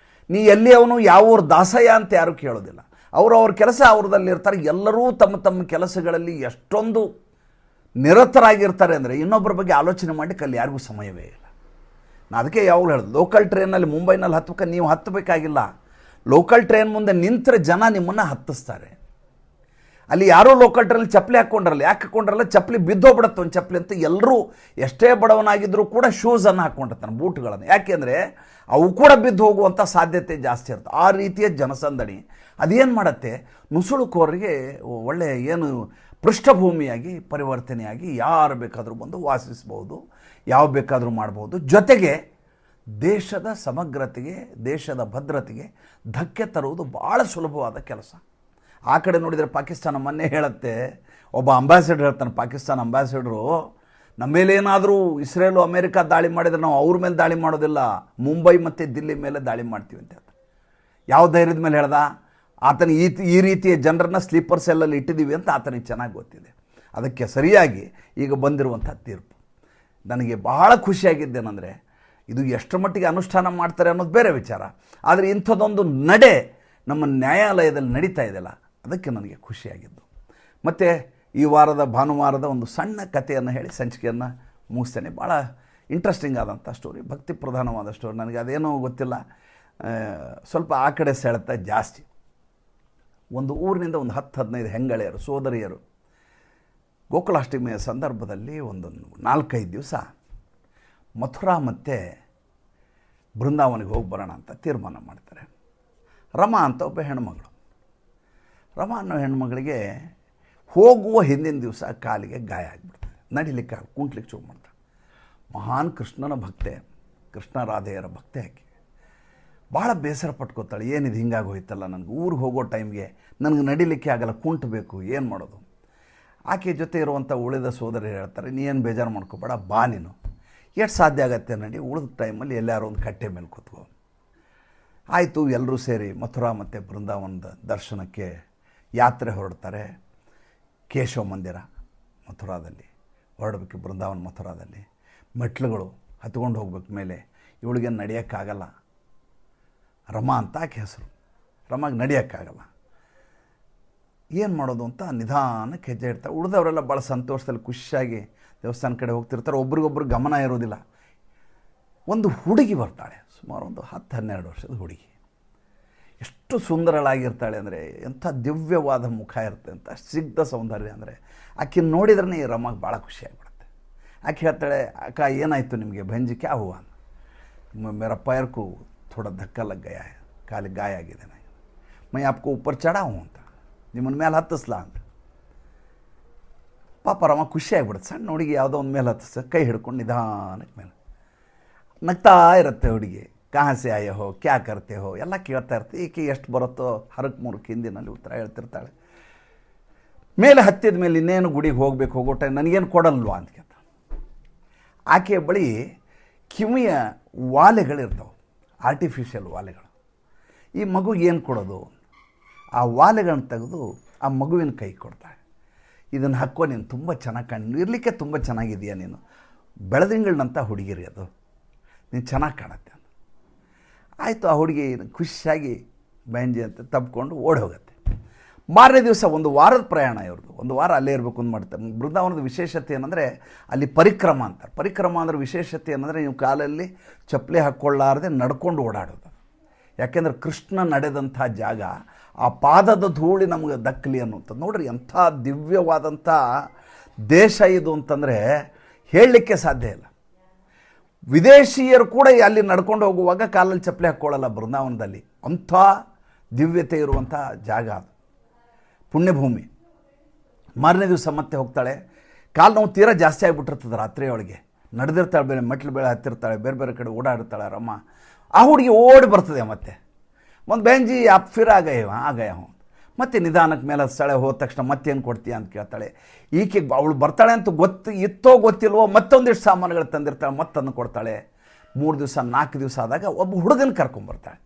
ನೀ ಎಲ್ಲಿ ಅವನು ಯಾವ ಊರು ದಾಸಯ್ಯ ಅಂತ ಯಾರೂ ಕೇಳೋದಿಲ್ಲ. ಅವ್ರ ಕೆಲಸ ಅವ್ರದಲ್ಲಿರ್ತಾರೆ. ಎಲ್ಲರೂ ತಮ್ಮ ಕೆಲಸಗಳಲ್ಲಿ ಎಷ್ಟೊಂದು ನಿರತರಾಗಿರ್ತಾರೆ ಅಂದರೆ ಇನ್ನೊಬ್ಬರ ಬಗ್ಗೆ ಆಲೋಚನೆ ಮಾಡಲಿಕ್ಕೆ ಅಲ್ಲಿ ಯಾರಿಗೂ ಸಮಯವೇ ಇಲ್ಲ. ನಾನು ಅದಕ್ಕೆ ಯಾವಾಗಲೂ ಹೇಳೋದು, ಲೋಕಲ್ ಟ್ರೈನಲ್ಲಿ ಮುಂಬೈನಲ್ಲಿ ಹತ್ತಬೇಕು, ನೀವು ಹತ್ತಬೇಕಾಗಿಲ್ಲ. ಲೋಕಲ್ ಟ್ರೈನ್ ಮುಂದೆ ನಿಂತರೆ ಜನ ನಿಮ್ಮನ್ನು ಹತ್ತಿಸ್ತಾರೆ. ಅಲ್ಲಿ ಯಾರೂ ಲೋಕಲ್ ಟ್ರೈನಲ್ಲಿ ಚಪ್ಪಲಿ ಹಾಕ್ಕೊಂಡ್ರಲ್ಲ, ಯಾಕೆ ಹಾಕ್ಕೊಂಡ್ರಲ್ಲ? ಚಪ್ಪಲಿ ಬಿದ್ದೋಗ್ಬಿಡುತ್ತೆ ಒಂದು ಚಪ್ಪಲಿ ಅಂತ. ಎಲ್ಲರೂ ಎಷ್ಟೇ ಬಡವನಾಗಿದ್ದರೂ ಕೂಡ ಶೂಸನ್ನು ಹಾಕ್ಕೊಂಡಿರ್ತಾನೆ, ಬೂಟ್ಗಳನ್ನು. ಯಾಕೆಂದರೆ ಅವು ಕೂಡ ಬಿದ್ದು ಹೋಗುವಂಥ ಸಾಧ್ಯತೆ ಜಾಸ್ತಿ ಇರುತ್ತೆ. ಆ ರೀತಿಯ ಜನಸಂದಣಿ ಅದೇನು ಮಾಡುತ್ತೆ, ನುಸುಳುಕೋರಿಗೆ ಒಳ್ಳೆಯ ಪೃಷ್ಠಭೂಮಿಯಾಗಿ ಪರಿವರ್ತನೆಯಾಗಿ ಯಾರು ಬೇಕಾದರೂ ಬಂದು ವಾಸಿಸ್ಬೋದು, ಯಾವ ಬೇಕಾದರೂ ಮಾಡ್ಬೋದು. ಜೊತೆಗೆ ದೇಶದ ಸಮಗ್ರತೆಗೆ, ದೇಶದ ಭದ್ರತೆಗೆ ಧಕ್ಕೆ ತರುವುದು ಭಾಳ ಸುಲಭವಾದ ಕೆಲಸ. ಆ ಕಡೆ ನೋಡಿದರೆ ಪಾಕಿಸ್ತಾನ ಮೊನ್ನೆ ಹೇಳುತ್ತೆ, ಒಬ್ಬ ಅಂಬಾಸಿಡರ್ ಹೇಳ್ತಾನೆ, ಪಾಕಿಸ್ತಾನ ಅಂಬಾಸಿಡರು, ನಮ್ಮ ಮೇಲೇನಾದರೂ ಇಸ್ರೇಲು ಅಮೇರಿಕಾ ದಾಳಿ ಮಾಡಿದರೆ ನಾವು ಅವ್ರ ಮೇಲೆ ದಾಳಿ ಮಾಡೋದಿಲ್ಲ, ಮುಂಬೈ ಮತ್ತು ದಿಲ್ಲಿ ಮೇಲೆ ದಾಳಿ ಮಾಡ್ತೀವಿ ಅಂತ ಹೇಳ್ತಾರೆ. ಯಾವ ಧೈರ್ಯದ ಮೇಲೆ ಹೇಳ್ದ? ಆತನ ಈ ರೀತಿಯ ಜನರನ್ನ ಸ್ಲೀಪರ್ ಸೆಲ್ಲಲ್ಲಿ ಇಟ್ಟಿದ್ದೀವಿ ಅಂತ ಆತನಿಗೆ ಚೆನ್ನಾಗಿ ಗೊತ್ತಿದೆ. ಅದಕ್ಕೆ ಸರಿಯಾಗಿ ಈಗ ಬಂದಿರುವಂಥ ತೀರ್ಪು ನನಗೆ ಬಹಳ ಖುಷಿಯಾಗಿದ್ದೇನೆಂದರೆ, ಇದು ಎಷ್ಟರ ಮಟ್ಟಿಗೆ ಅನುಷ್ಠಾನ ಮಾಡ್ತಾರೆ ಅನ್ನೋದು ಬೇರೆ ವಿಚಾರ, ಆದರೆ ಇಂಥದ್ದೊಂದು ನಡೆ ನಮ್ಮ ನ್ಯಾಯಾಲಯದಲ್ಲಿ ನಡೀತಾ ಇದೆಯಲ್ಲ, ಅದಕ್ಕೆ ನನಗೆ ಖುಷಿಯಾಗಿದ್ದು. ಮತ್ತು ಈ ವಾರದ ಭಾನುವಾರದ ಒಂದು ಸಣ್ಣ ಕಥೆಯನ್ನು ಹೇಳಿ ಸಂಚಿಕೆಯನ್ನು ಮುಗಿಸ್ತೇನೆ. ಭಾಳ ಇಂಟ್ರೆಸ್ಟಿಂಗ್ ಆದಂಥ ಸ್ಟೋರಿ, ಭಕ್ತಿ ಪ್ರಧಾನವಾದ ಸ್ಟೋರಿ. ನನಗೆ ಅದೇನೋ ಗೊತ್ತಿಲ್ಲ, ಸ್ವಲ್ಪ ಆ ಕಡೆ ಸೆಳೆತ ಜಾಸ್ತಿ. ಒಂದು ಊರಿನಿಂದ ಒಂದು 10-15 ಹೆಂಗಳೆಯರು, ಸೋದರಿಯರು ಗೋಕುಲಾಷ್ಟಮಿಯ ಸಂದರ್ಭದಲ್ಲಿ ಒಂದು 4-5 ದಿವಸ ಮಥುರಾ ಮತ್ತು ಬೃಂದಾವನಿಗೆ ಹೋಗಿ ಬರೋಣ ಅಂತ ತೀರ್ಮಾನ ಮಾಡ್ತಾರೆ. ರಮಾ ಅಂತ ಒಬ್ಬ ಹೆಣ್ಮಗಳು. ರಮಾ ಅನ್ನೋ ಹೆಣ್ಮಗಳಿಗೆ ಹೋಗುವ ಹಿಂದಿನ ದಿವಸ ಕಾಲಿಗೆ ಗಾಯ ಆಗಿಬಿಡ್ತದೆ, ನಡಿಲಿಕ್ಕೆ ಕುಂಟ್ಲಿಕ್ಕೆ ಶುರು ಮಾಡ್ತಾಳೆ. ಮಹಾನ್ ಕೃಷ್ಣನ ಭಕ್ತೆ, ಕೃಷ್ಣ ರಾಧೆಯರ ಭಕ್ತೆ ಆಕೆ. ಭಾಳ ಬೇಸರ ಪಟ್ಕೋತಾಳೆ, ಏನಿದು ಹಿಂಗಾಗಿ ಹೋಯ್ತಲ್ಲ, ನನಗೆ ಊರಿಗೆ ಹೋಗೋ ಟೈಮ್ಗೆ ನನಗೆ ನಡಿಲಿಕ್ಕೆ ಆಗಲ್ಲ, ಕುಂಟಬೇಕು, ಏನು ಮಾಡೋದು? ಆಕೆ ಜೊತೆ ಇರುವಂಥ ಉಳಿದ ಸೋದರಿ ಹೇಳ್ತಾರೆ, ನೀ ಏನು ಬೇಜಾರು ಮಾಡ್ಕೋಬೇಡ, ಬಾ ನೀನು, ಎಷ್ಟು ಸಾಧ್ಯ ಆಗತ್ತೆ ನಡಿ, ಉಳಿದ ಟೈಮಲ್ಲಿ ಎಲ್ಲಾರು ಒಂದು ಕಟ್ಟೆ ಮೇಲೆ ಕೂತ್ಕೋ. ಆಯಿತು, ಎಲ್ಲರೂ ಸೇರಿ ಮಥುರಾ ಮತ್ತು ಬೃಂದಾವನದ ದರ್ಶನಕ್ಕೆ ಯಾತ್ರೆ ಹೊರಡ್ತಾರೆ. ಕೇಶವ ಮಂದಿರ ಮಥುರಾದಲ್ಲಿ ಹೊರಡಬೇಕು, ಬೃಂದಾವನ ಮಥುರಾದಲ್ಲಿ ಮೆಟ್ಲುಗಳು ಹತ್ಕೊಂಡು ಹೋಗ್ಬೇಕು ಮೇಲೆ. ಇವಳಿಗೆ ನಡೆಯೋಕ್ಕಾಗಲ್ಲ, ರಮಾ ಅಂತ ಆಕೆ ಹೆಸರು. ರಮಾಗೆ ನಡೆಯೋಕ್ಕಾಗಲ್ಲ, ಏನು ಮಾಡೋದು ಅಂತ ನಿಧಾನಕ್ಕೆ ಹೆಜ್ಜೆ ಇಡ್ತಾರೆ. ಉಳಿದವರೆಲ್ಲ ಭಾಳ ಸಂತೋಷದಲ್ಲಿ ಖುಷಿಯಾಗಿ ದೇವಸ್ಥಾನ ಕಡೆ ಹೋಗ್ತಿರ್ತಾರೆ, ಒಬ್ರಿಗೊಬ್ರು ಗಮನ ಇರೋದಿಲ್ಲ. ಒಂದು ಹುಡುಗಿ ಬರ್ತಾಳೆ, ಸುಮಾರು ಒಂದು 10-12 ವರ್ಷದ ಹುಡುಗಿ. ಎಷ್ಟು ಸುಂದರಳಾಗಿರ್ತಾಳೆ ಅಂದರೆ, ಎಂಥ ದಿವ್ಯವಾದ ಮುಖ ಇರುತ್ತೆ ಅಂತ, ಸಿಗ್ಧ ಸೌಂದರ್ಯ ಅಂದರೆ. ಆಕೆ ನೋಡಿದ್ರೆ ಈ ರಮಾಗೆ ಭಾಳ ಖುಷಿಯಾಗಿಬಿಡುತ್ತೆ. ಆಕೆ ಹೇಳ್ತಾಳೆ, ಅಕ್ಕ ಏನಾಯಿತು ನಿಮಗೆ, ಭಂಜಿ ಕ್ಯಾ ಹುವಾ? ಮೇರಾ पैर को थोड़ा धक्का लग गया है, ಕಾಲಿಗೆ ಗಾಯ ಆಗಿದೆ, मैं आपको ऊपर चढ़ा हूँ ಅಂತ, ನಿಮ್ಮನ್ನ ಮೇಲೆ ಹತ್ತಿಸ್ಲಾ ಅಂತ. ಪಾಪ ರಮ ಖುಷಿಯಾಗಿಬಿಡುತ್ತೆ, ಸಣ್ಣ ಹುಡುಗಿ ಯಾವುದೋ ಒಂದು ಮೇಲೆ ಹತ್ತಿಸ, ಕೈ ಹಿಡ್ಕೊಂಡು ನಿಧಾನಕ್ಕೆ ಮೇಲೆ ನಗ್ತಾ ಇರುತ್ತೆ ಹುಡುಗಿ. ಕहाँ से आए हो, क्या करते हो ಎಲ್ಲ ಕೇಳ್ತಾ ಇರ್ತೀವಿ. ಈಕೆ ಎಷ್ಟು ಬರುತ್ತೋ ಹರಕ್ಕೆ ಮೂರಕ್ಕೆ ಹಿಂದಿನಲ್ಲಿ ಉತ್ತರ ಹೇಳ್ತಿರ್ತಾಳೆ. ಮೇಲೆ ಹತ್ತಿದ ಮೇಲೆ ಇನ್ನೇನು ಗುಡಿಗೆ ಹೋಗಬೇಕು, ಹೋಗೋ ಟೈಮ್ ನನಗೇನು ಕೊಡಲ್ವಾ ಅಂತ ಕೇಳ್ತಾಳೆ. ಆಕೆಯ ಬಳಿ ಕಿವಿಯ ವಾಲೆಗಳಿರ್ತಾವೆ, ಆರ್ಟಿಫಿಷಿಯಲ್ ವಾಲೆಗಳು. ಈ ಮಗುಗೆ ಏನು ಕೊಡೋದು? ಆ ವಾಲೆಗಳನ್ನ ತೆಗೆದು ಆ ಮಗುವಿನ ಕೈ ಕೊಡ್ತಾಳೆ. ಇದನ್ನು ಹಾಕೋ, ನೀನು ತುಂಬ ಚೆನ್ನಾಗಿ ಇರಲಿಕ್ಕೆ ತುಂಬ ಚೆನ್ನಾಗಿದೆಯಾ, ನೀನು ಬೆಳದಿಂಗಳಂಥ ಹುಡುಗಿರಿ, ಅದು ನೀನು ಚೆನ್ನಾಗಿ ಕಾಣುತ್ತೆ. ಆಯಿತು, ಆ ಹುಡುಗಿ ಖುಷಿಯಾಗಿ ಬ್ಯಾಂಜಿ ಅಂತ ತಬ್ಕೊಂಡು ಓಡಿ ಹೋಗುತ್ತೆ. ಮಾರನೇ ದಿವಸ ಒಂದು ವಾರದ ಪ್ರಯಾಣ ಇವ್ರದ್ದು, ಒಂದು ವಾರ ಅಲ್ಲೇ ಇರಬೇಕು ಅಂತ ಮಾಡ್ತಾರೆ. ಬೃಂದಾವನದ ವಿಶೇಷತೆ ಏನಂದರೆ ಅಲ್ಲಿ ಪರಿಕ್ರಮ ಅಂತಾರೆ. ಪರಿಕ್ರಮ ಅಂದರೆ ವಿಶೇಷತೆ ಏನಂದರೆ ನೀವು ಕಾಲಲ್ಲಿ ಚಪ್ಪಲಿ ಹಾಕ್ಕೊಳ್ಳಾರದೆ ನಡ್ಕೊಂಡು ಓಡಾಡೋದು. ಯಾಕೆಂದರೆ ಕೃಷ್ಣ ನಡೆದಂಥ ಜಾಗ, ಆ ಪಾದದ ಧೂಳಿ ನಮಗೆ ದಕ್ಕಲಿ ಅನ್ನುವಂಥದ್ದು. ನೋಡ್ರಿ ಎಂಥ ದಿವ್ಯವಾದಂಥ ದೇಶ ಇದು ಅಂತಂದರೆ ಹೇಳಲಿಕ್ಕೆ ಸಾಧ್ಯ ಇಲ್ಲ. ವಿದೇಶೀಯರು ಕೂಡ ಅಲ್ಲಿ ನಡ್ಕೊಂಡು ಹೋಗುವಾಗ ಕಾಲಲ್ಲಿ ಚಪ್ಪಲಿ ಹಾಕ್ಕೊಳ್ಳಲ್ಲ ಬೃಂದಾವನದಲ್ಲಿ. ಅಂಥ ದಿವ್ಯತೆ ಇರುವಂಥ ಜಾಗ ಅದು, ಪುಣ್ಯಭೂಮಿ. ಮಾರನೇ ದಿವಸ ಮತ್ತೆ ಹೋಗ್ತಾಳೆ. ಕಾಲು ನೋವು ತೀರಾ ಜಾಸ್ತಿ ಆಗಿಬಿಟ್ಟಿರ್ತದೆ. ರಾತ್ರಿಯೊಳಗೆ ನಡೆದಿರ್ತಾಳೆ, ಬೇರೆ ಮೆಟ್ಲು ಬೇಳೆ ಹತ್ತಿರ್ತಾಳೆ, ಬೇರೆ ಬೇರೆ ಕಡೆ ಓಡಾಡಿರ್ತಾಳೆ ರಮ್ಮ. ಆ ಹುಡುಗಿ ಓಡಿ ಬರ್ತದೆ. ಮತ್ತೆ ಒಂದು ಬೆಂಜಿ ಆಪ್ ಫಿರ್ ಆಗಯ ಮತ್ತೆ ನಿಧಾನಕ್ಕೆ ಮೇಲೆ ಹತ್ತಾಳೆ. ಹೋದ ತಕ್ಷಣ ಮತ್ತೇನು ಕೊಡ್ತೀಯ ಅಂತ ಕೇಳ್ತಾಳೆ. ಈಕೆ ಅವಳು ಬರ್ತಾಳೆ ಅಂತ ಇತ್ತೋ ಗೊತ್ತಿಲ್ವೋ ಮತ್ತೊಂದಿಷ್ಟು ಸಾಮಾನುಗಳು ತಂದಿರ್ತಾಳೆ, ಮತ್ತನ್ನು ಕೊಡ್ತಾಳೆ. 3 ದಿವಸ 4 ದಿವಸ ಆದಾಗ ಒಬ್ಬ ಹುಡುಗನ ಕರ್ಕೊಂಬರ್ತಾಳೆ.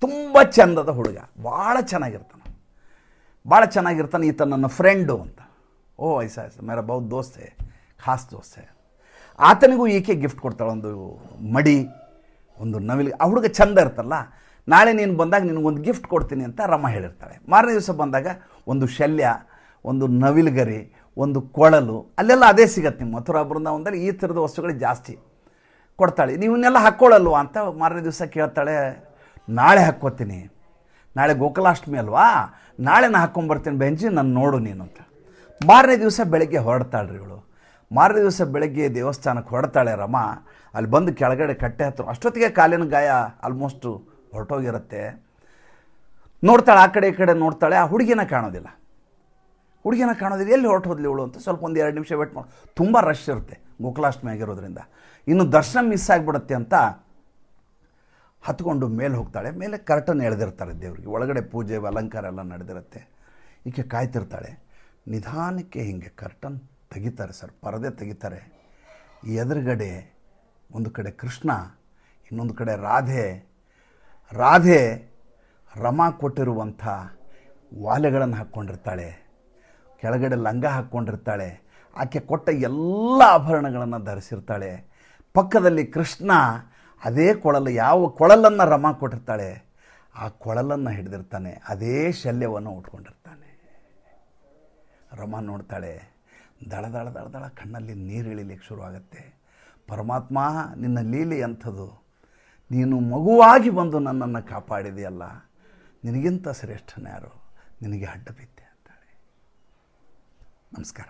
ತುಂಬ ಚಂದದ ಹುಡುಗ, ಭಾಳ ಚೆನ್ನಾಗಿರ್ತಾನೆ. ಈತ ನನ್ನ ಫ್ರೆಂಡು ಅಂತ. ಓ ಐಸಾ ಮೇರಾ ಬಹುತ್ ದೋಸ್ತ್ ಹೇ, ಖಾಸ್ ದೋಸ್ತ್ ಹೇ. ಆತನಿಗೂ ಈಕೆ ಗಿಫ್ಟ್ ಕೊಡ್ತಾಳೆ, ಒಂದು ಮಡಿ, ಒಂದು ನವಿಲು. ಆ ಹುಡುಗ ಚಂದ ಇರ್ತಲ್ಲ. ನಾಳೆ ನೀನು ಬಂದಾಗ ನಿನಗೊಂದು ಗಿಫ್ಟ್ ಕೊಡ್ತೀನಿ ಅಂತ ರಮ ಹೇಳಿರ್ತಾಳೆ. ಮಾರನೇ ದಿವಸ ಬಂದಾಗ ಒಂದು ಶಲ್ಯ, ಒಂದು ನವಿಲುಗರಿ, ಒಂದು ಕೊಳಲು, ಅಲ್ಲೆಲ್ಲ ಅದೇ ಸಿಗತ್ತೆ. ನಿಮ್ಮ ಮಥುರಾ ಬೃಂದಾವನದಲ್ಲಿ ಈ ಥರದ ವಸ್ತುಗಳು ಜಾಸ್ತಿ ಕೊಡ್ತಾಳೆ. ನೀವನ್ನೆಲ್ಲ ಹಾಕ್ಕೊಳ್ಳಲ್ವಾ ಅಂತ ಮಾರನೇ ದಿವಸ ಕೇಳ್ತಾಳೆ. ನಾಳೆ ಹಾಕ್ಕೋತೀನಿ, ನಾಳೆ ಗೋಕುಲಾಷ್ಟಮಿ ಅಲ್ವಾ, ನಾಳೆ ನಾನು ಹಾಕ್ಕೊಂಬರ್ತೀನಿ ಬೆಂಜಿ, ನಾನು ನೋಡು ನೀನು ಅಂತ. ಮಾರನೇ ದಿವಸ ಬೆಳಗ್ಗೆ ಹೊರಡ್ತಾಳ್ರಿ ಇವಳು. ಮಾರನೇ ದಿವಸ ಬೆಳಗ್ಗೆ ದೇವಸ್ಥಾನಕ್ಕೆ ಹೊರಡ್ತಾಳೆ ರಮ. ಅಲ್ಲಿ ಬಂದು ಕೆಳಗಡೆ ಕಟ್ಟೆ ಹತ್ರ ಅಷ್ಟೊತ್ತಿಗೆ ಕಾಲಿನ ಗಾಯ ಆಲ್ಮೋಸ್ಟು ಹೊರಟೋಗಿರುತ್ತೆ. ನೋಡ್ತಾಳೆ, ಆ ಕಡೆ ಈ ಕಡೆ ನೋಡ್ತಾಳೆ. ಆ ಹುಡುಗಿನ ಕಾಣೋದಿಲ್ಲ. ಎಲ್ಲಿ ಹೊರಟು ಹೋದ್ಲಿ ಇವಳು ಅಂತ ಸ್ವಲ್ಪ ಒಂದು 2 ನಿಮಿಷ ವೇಟ್ ಮಾಡಿ. ತುಂಬ ರಶ್ ಇರುತ್ತೆ ಗೋಕುಲಾಷ್ಟಮಿ ಆಗಿರೋದ್ರಿಂದ, ಇನ್ನು ದರ್ಶನ ಮಿಸ್ ಆಗಿಬಿಡುತ್ತೆ ಅಂತ ಹತ್ಕೊಂಡು ಮೇಲೆ ಹೋಗ್ತಾಳೆ. ಮೇಲೆ ಕರ್ಟನ್ ಎಳೆದಿರ್ತಾರೆ ದೇವರಿಗೆ, ಒಳಗಡೆ ಪೂಜೆ ಅಲಂಕಾರ ಎಲ್ಲ ನಡೆದಿರುತ್ತೆ. ಈಕೆ ಕಾಯ್ತಿರ್ತಾಳೆ. ನಿಧಾನಕ್ಕೆ ಹೀಗೆ ಕರ್ಟನ್ ತೆಗಿತಾರೆ ಸರ್, ಪರದೆ ತೆಗಿತಾರೆ. ಎದುರುಗಡೆ ಒಂದು ಕಡೆ ಕೃಷ್ಣ, ಇನ್ನೊಂದು ಕಡೆ ರಾಧೆ ರಮ ಕೊಟ್ಟಿರುವಂಥ ವಾಲೆಗಳನ್ನು ಹಾಕ್ಕೊಂಡಿರ್ತಾಳೆ, ಕೆಳಗಡೆ ಲಂಗ ಹಾಕ್ಕೊಂಡಿರ್ತಾಳೆ. ಆಕೆ ಕೊಟ್ಟ ಎಲ್ಲ ಆಭರಣಗಳನ್ನು ಧರಿಸಿರ್ತಾಳೆ. ಪಕ್ಕದಲ್ಲಿ ಕೃಷ್ಣ ಅದೇ ಕೊಳಲು, ಯಾವ ಕೊಳಲನ್ನು ರಮ ಕೊಟ್ಟಿರ್ತಾಳೆ ಆ ಕೊಳಲನ್ನು ಹಿಡಿದಿರ್ತಾನೆ, ಅದೇ ಶಲ್ಯವನ್ನು ಉಟ್ಕೊಂಡಿರ್ತಾನೆ. ರಮ ನೋಡ್ತಾಳೆ, ದಳ ಕಣ್ಣಲ್ಲಿ ನೀರು ಇಳಿಲಿಕ್ಕೆ ಶುರುವಾಗುತ್ತೆ. ಪರಮಾತ್ಮ, ನಿನ್ನ ಲೀಲೆ ಅಂಥದ್ದು, ನೀನು ಮಗುವಾಗಿ ಬಂದು ನನ್ನನ್ನು ಕಾಪಾಡಿದೆಯಲ್ಲ, ನಿನಗಿಂತ ಶ್ರೇಷ್ಠನ್ಯಾರು, ನಿನಗೆ ಅಡ್ಡ ಬಿದ್ದೆ ಅಂತಾಳೆ. ನಮಸ್ಕಾರ.